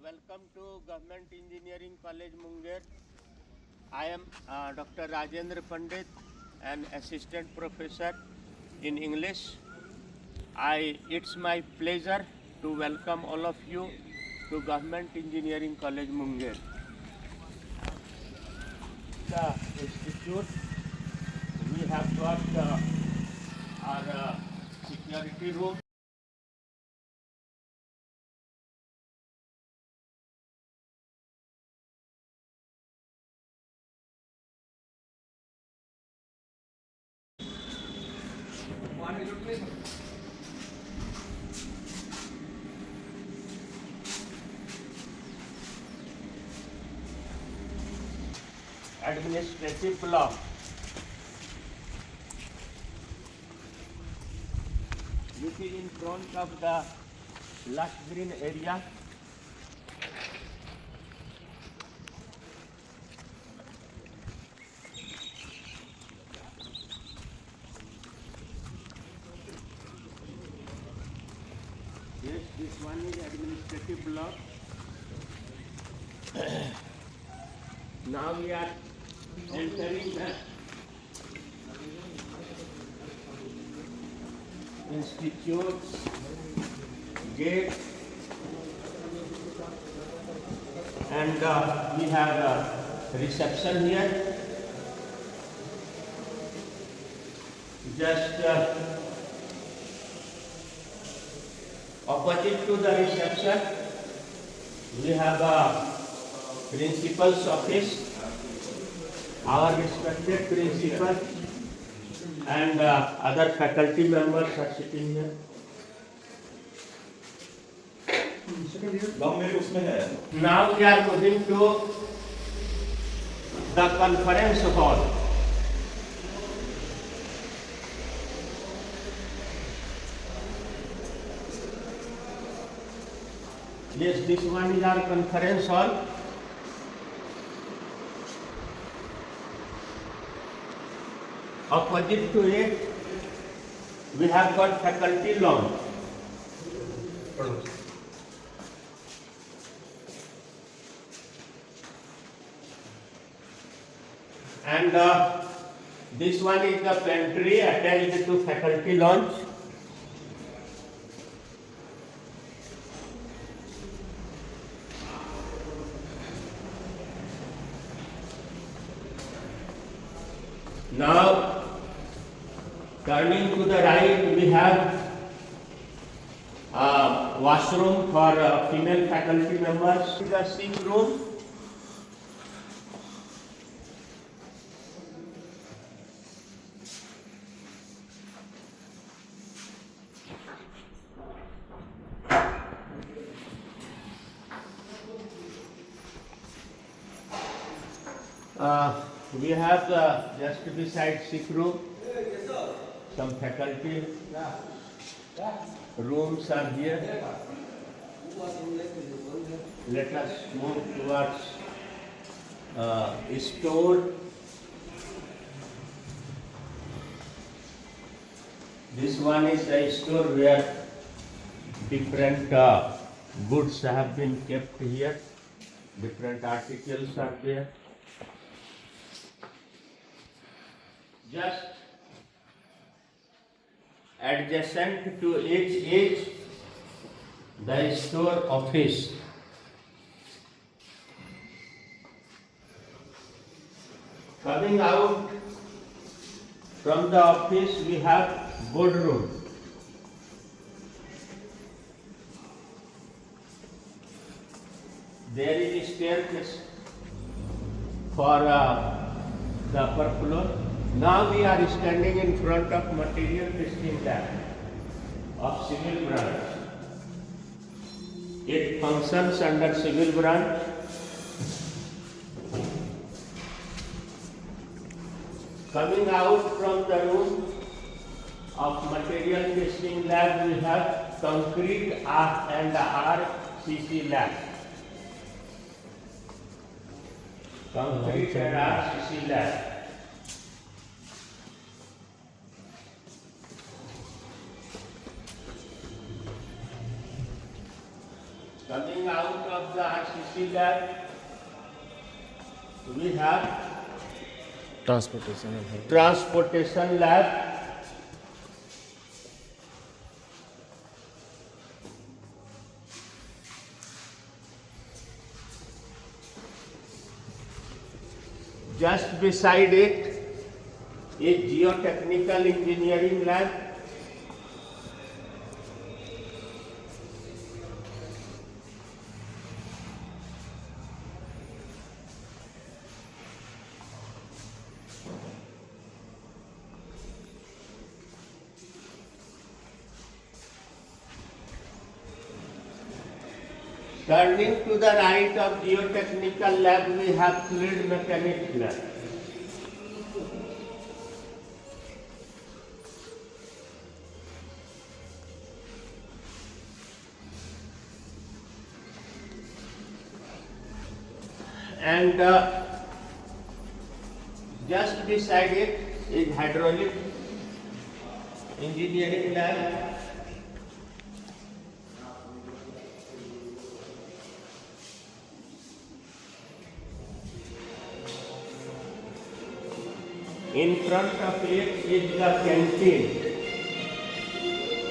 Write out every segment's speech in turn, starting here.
welcome to Government Engineering College Munger. I am Dr. Rajendra Pandit, an assistant professor in English. It's my pleasure to welcome all of you to Government Engineering College Munger. The institute, we have got our security room. Administrative block. This is in front of the lush green area. Yes, this one is administrative block. Now we are entering the institute's gate, and we have a reception here. Just opposite to the reception, we have a principal's office. Our respected principal and other faculty members are sitting here. Now we are moving to the conference hall. Yes, this one is our conference hall. Opposite to it, we have got faculty lounge. And this one is the pantry attached to faculty lounge. Now, turning to the right, we have a washroom for female faculty members. The sink room. We have just beside sick room, some faculty rooms are here. Let us move towards store. This one is a store where different goods have been kept here. Different articles are there. Just adjacent to each is the store office. Coming out from the office, we have boardroom. There is a staircase for the upper floor. Now we are standing in front of material testing lab of civil branch. It functions under civil branch. Coming out from the room of material testing lab, we have concrete and RCC lab. Concrete and RCC lab. Coming out front of the RCC lab, we have transportation lab. Just beside it is geotechnical engineering lab. Turning to the right of geotechnical lab, we have fluid mechanics lab. And just beside it is hydraulic engineering lab. In front of it is the canteen.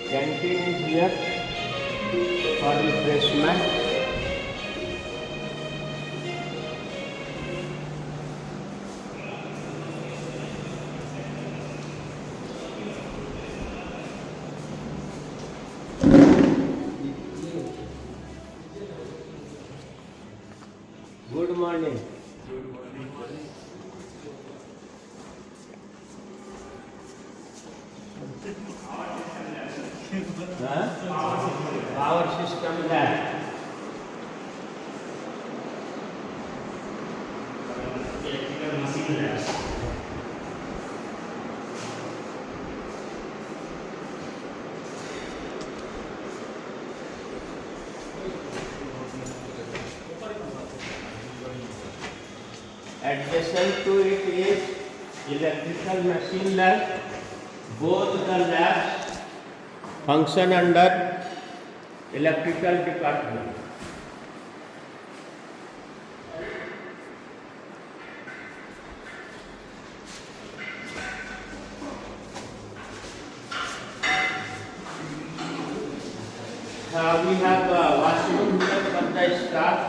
Canteen is here for refreshment. Good morning. Power system lab. Adjacent to it is electrical machine lab. Both the labs function under electrical department. We have a washroom here for the staff.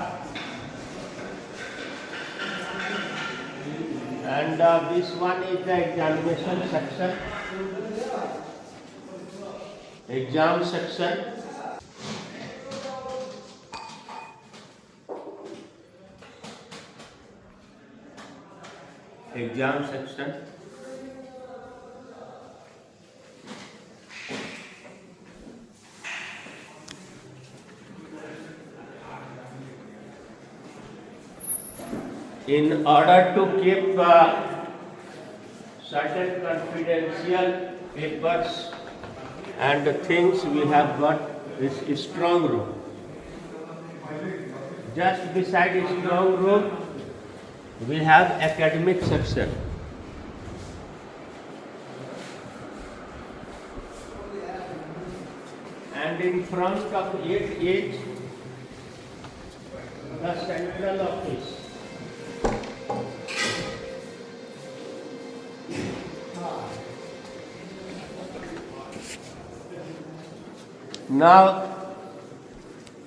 And this one is the examination section. Exam section. Exam section. In order to keep certain confidential papers and things, we have got this strong room. Just beside the strong room, we have academic section. And in front of it is the central office. Now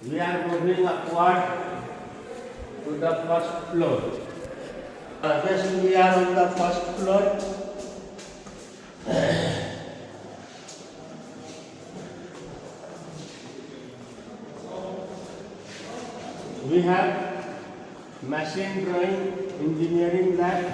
we are moving upward to the first floor. Just we are on the first floor. We have machine drawing engineering lab.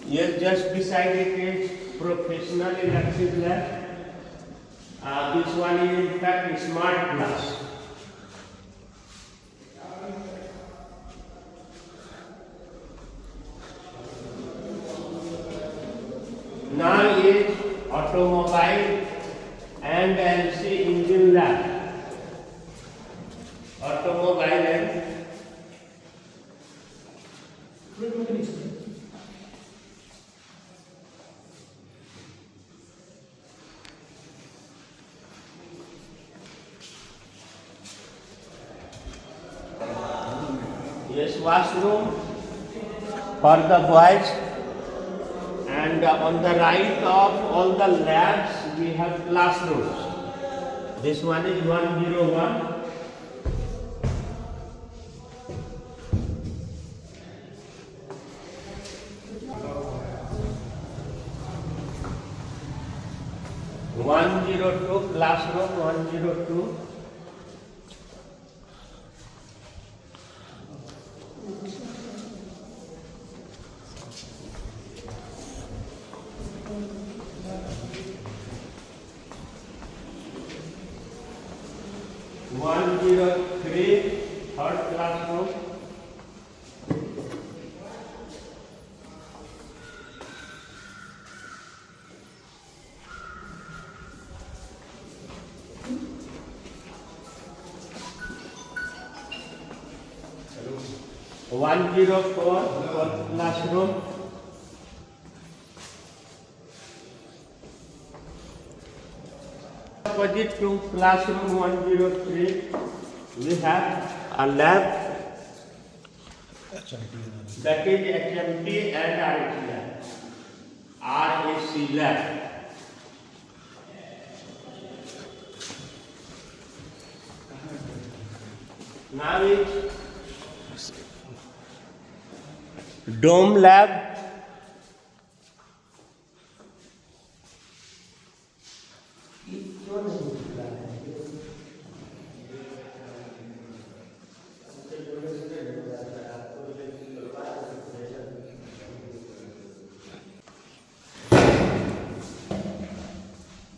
Yes, just beside it is professional electric lab. This one is in fact smart class. Now is automobile and LC engine lab. Automobile and yes, washroom for the boys, and on the right of all the labs we have classrooms. This one is 101. Classroom 102. Third classroom. Hello. 104, fourth classroom. Opposite to classroom 103, we have a lab that is HMT and RAC lab. RAC lab. Now is Dome lab.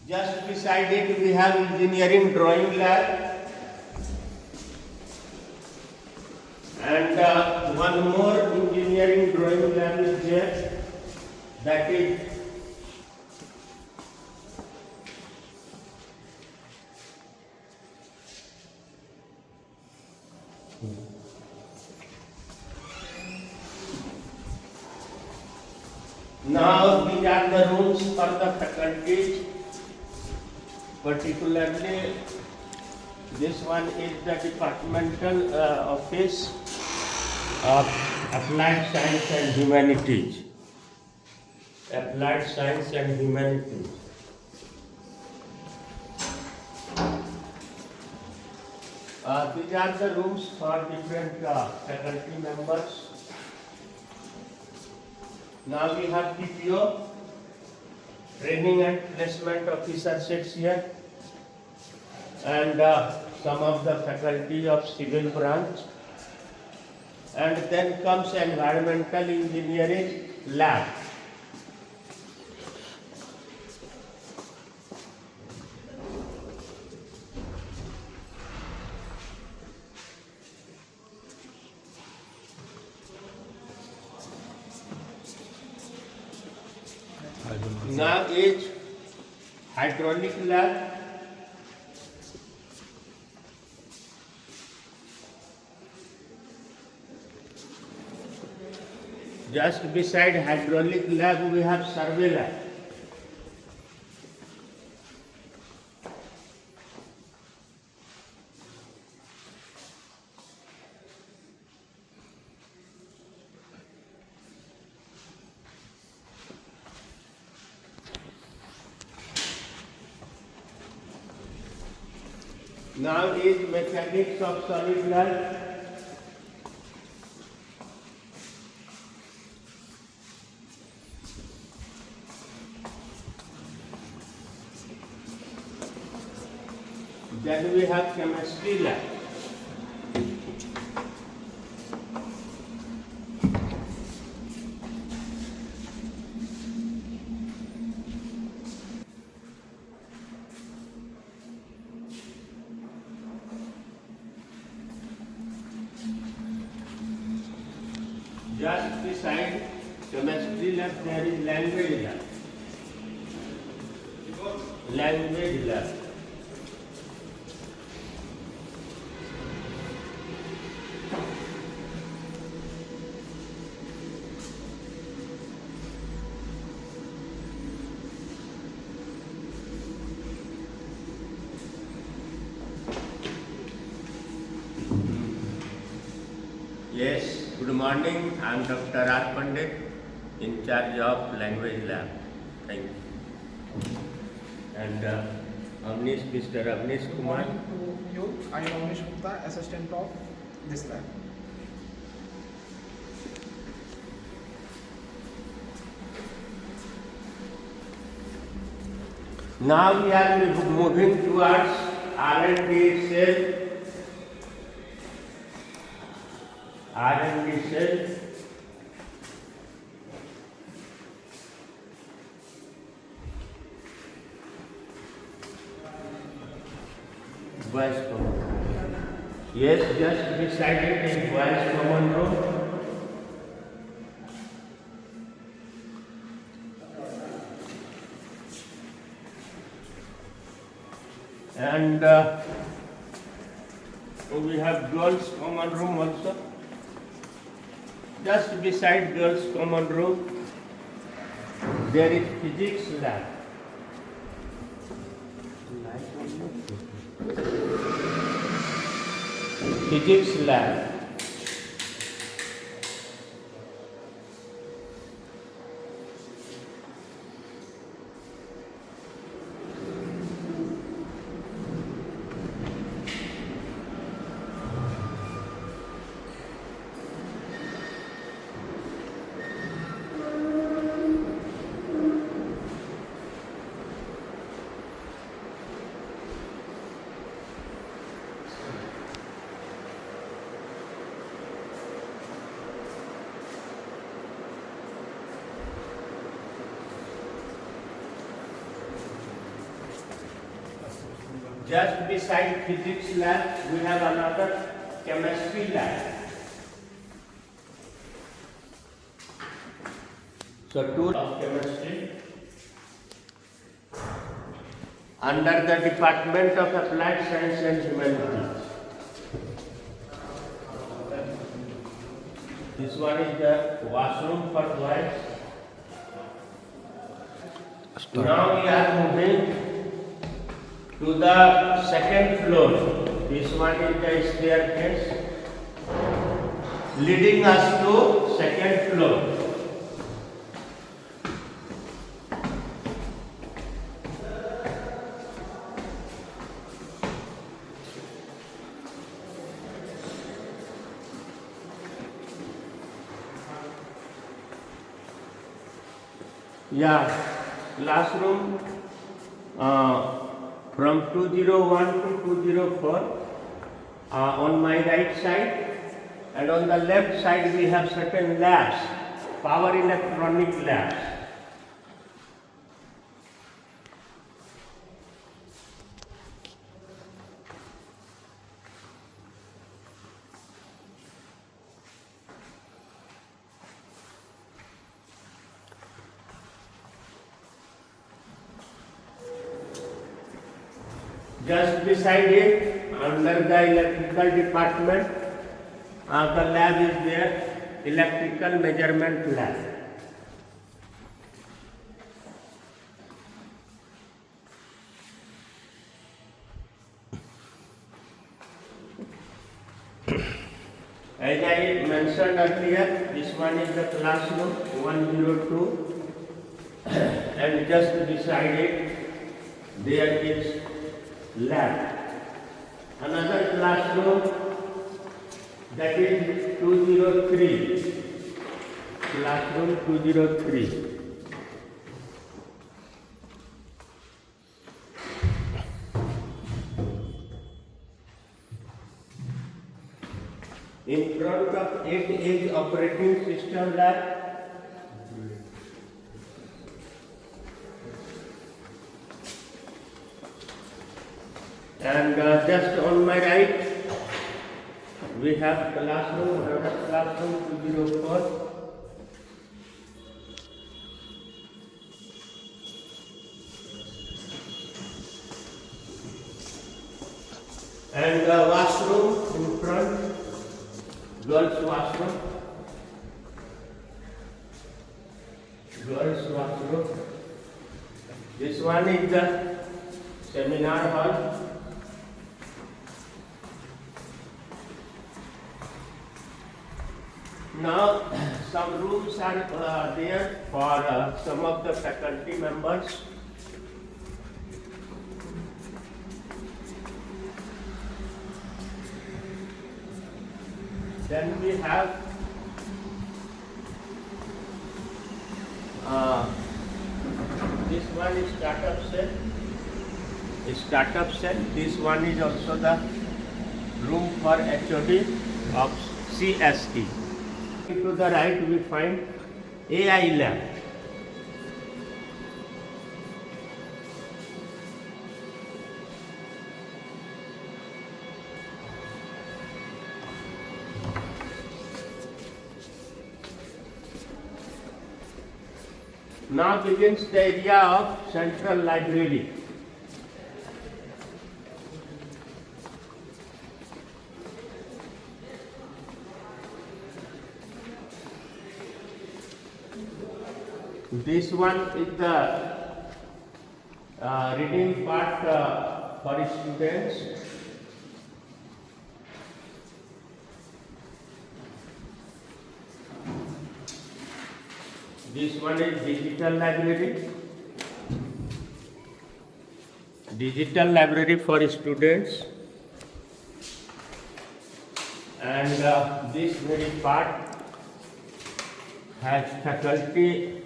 Just beside it we have engineering drawing lab, and one more engineering drawing lab is there, that is now these are the rooms for the faculties. Particularly, this one is the departmental office of Applied Science and Humanities. Applied Science and Humanities. These are the rooms for different faculty members. Now we have TPO, Training and Placement Officer sits here, and some of the faculty of civil branch, and then comes Environmental Engineering lab. Now is hydraulic lab. Just beside hydraulic lab we have survey lab. Now is mechanics of solid lab. Then we have chemistry lab. Just beside chemistry lab there is language lab. language lab. Yes, good morning. I am Dr. R. Pandit, in charge of language lab. Thank you. And Mr. Avnish Good Kumar. morning to you. I am Avnish Gupta, assistant of this lab. Now we are moving towards R&D cell. R&D cell. Boys common room. Yes, just beside it is boys common room. And we have girls common room also. Just beside girls common room, there is physics lab. Physics lab. Just beside physics lab, we have another chemistry lab. So, two of chemistry under the Department of Applied Science and Humanities. This one is the washroom for boys. Now we are moving to the second floor. This one is the staircase leading us to second floor. Yeah, classroom from 201 to 204 on my right side, and on the left side we have certain labs, power electronic labs. Just beside it, under the electrical department, the lab is there, electrical measurement lab. As I mentioned earlier, this one is the classroom 102, and just beside it, there is lab. Another classroom, that is 203. Classroom 203. In front of it is operating system lab. And just on my right, we have classroom, another classroom 204. And the washroom in front, girls washroom. Girls washroom. This one is the seminar hall. Now some rooms are there for some of the faculty members. Then we have this one is startup cell. This one is also the room for HOD of CSE. To the right we find AI lab. Now begins the area of central library. This one is the reading part for students. This one is digital library for students. And this very part has faculty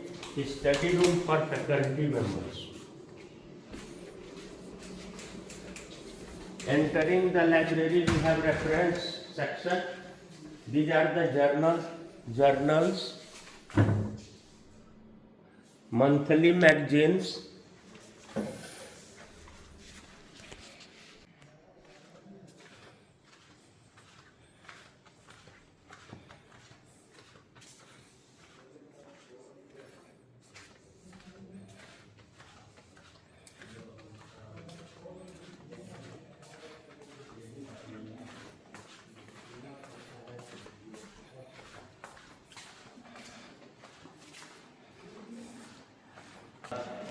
study room for faculty members. Entering the library, we have reference section. These are the journals, monthly magazines,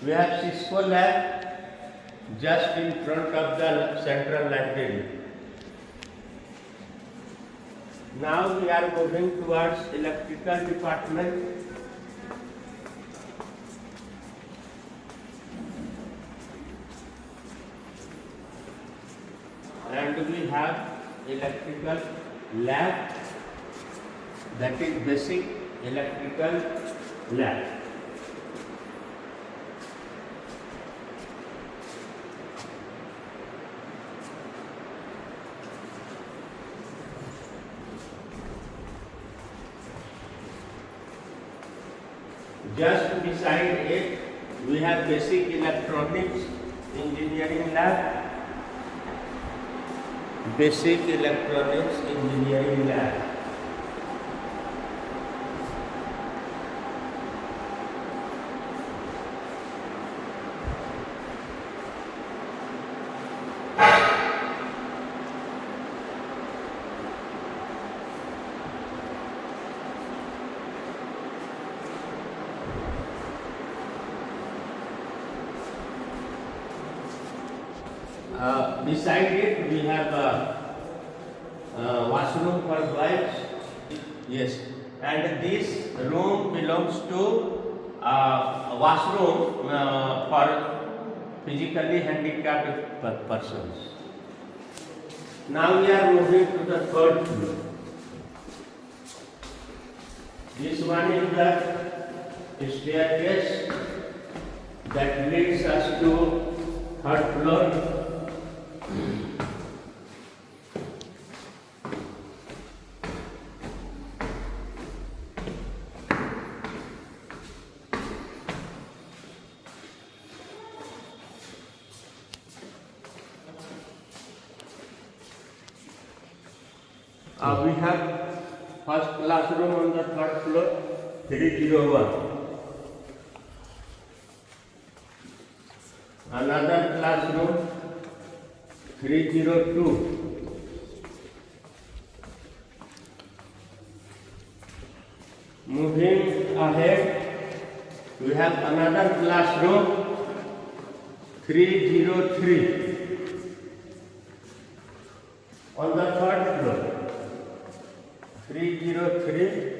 we have Cisco lab just in front of the central library. Now we are moving towards electrical department. And we have electrical lab, that is basic electrical lab. Just beside it, we have basic electronics engineering lab. Basic electronics engineering lab. Beside it, we have washroom for boys. Yes, and this room belongs to washroom for physically handicapped persons. Now we are moving to the third floor. This one is the staircase that leads us to third floor. We have first classroom on the third floor, 301. Another classroom, 302. Moving ahead, we have another classroom 303 on the third floor. 303.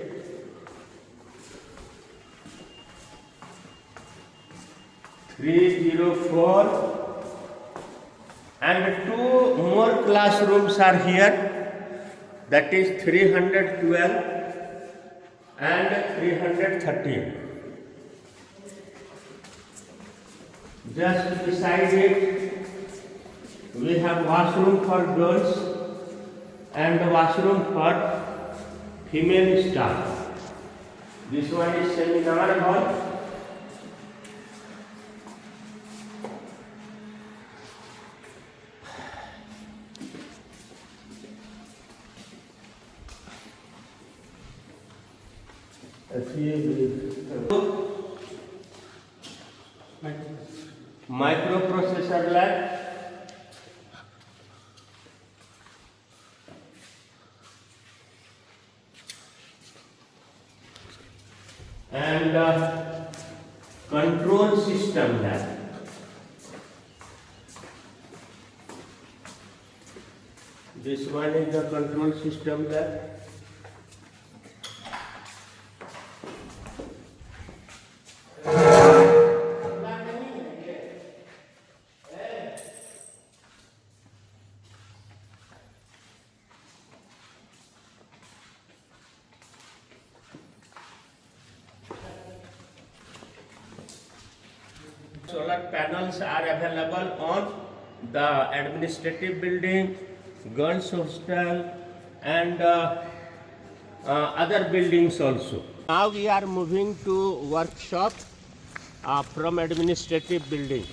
304 and two more classrooms are here, that is 312 and 313. Just beside it we have washroom for girls and washroom for female staff. This one is seminar hall. Microprocessor lab. And control system lab. This one is the control system lab. Solar panels are available on the administrative building, girls hostel and other buildings also. Now we are moving to workshop from administrative building.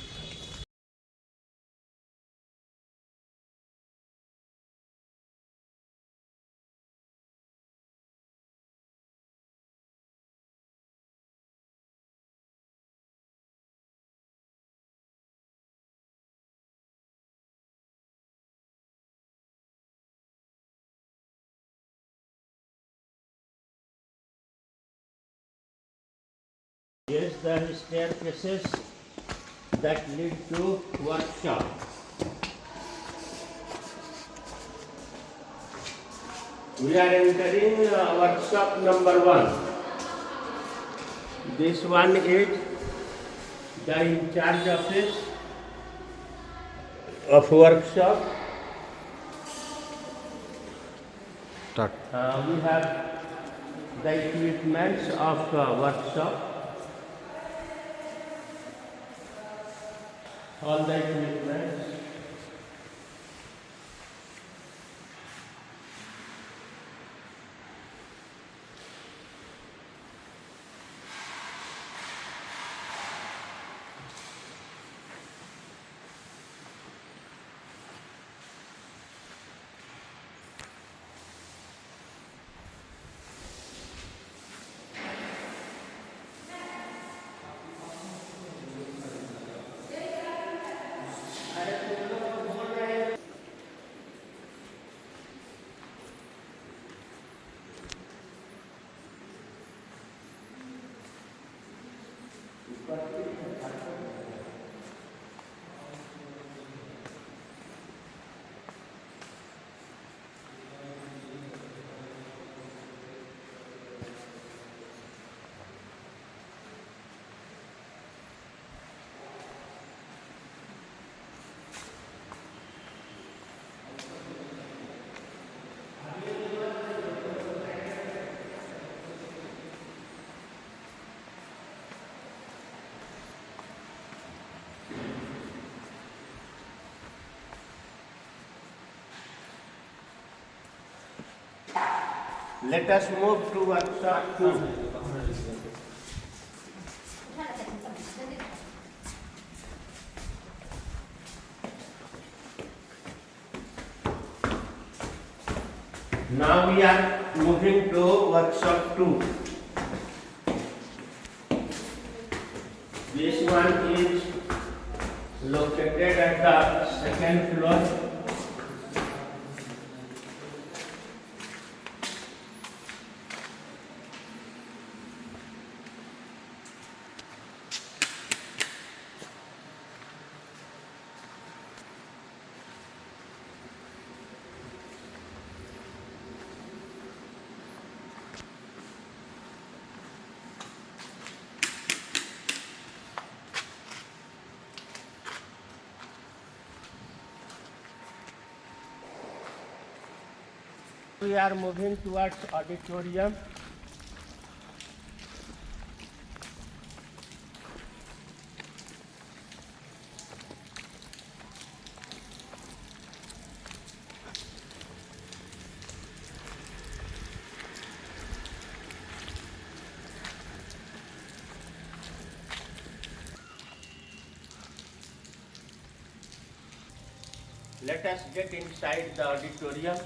Yes, the staircases that lead to workshop. We are entering workshop number 1. This one is the in charge office of workshop. We have the equipments of workshop. All the equipments. Let us move to workshop 2. Now we are moving to workshop 2. This one is located at the second floor. We are moving towards auditorium. Let us get inside the auditorium.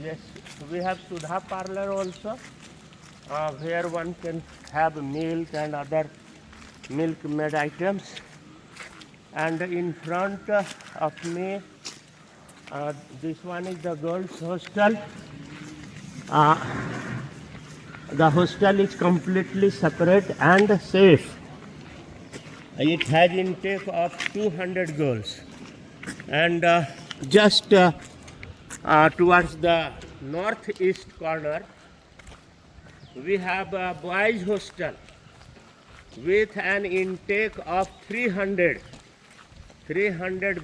Yes, we have Sudha parlor also, where one can have milk and other milk made items. And in front of me, this one is the girls' hostel. The hostel is completely separate and safe. It has intake of 200 girls. And just towards the northeast corner, we have a boys' hostel with an intake of 300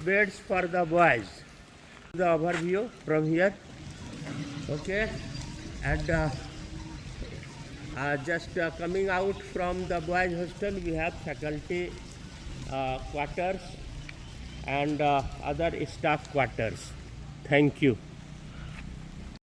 beds for the boys. The overview from here, okay, and just coming out from the boys' hostel, we have faculty quarters and other staff quarters. Thank you.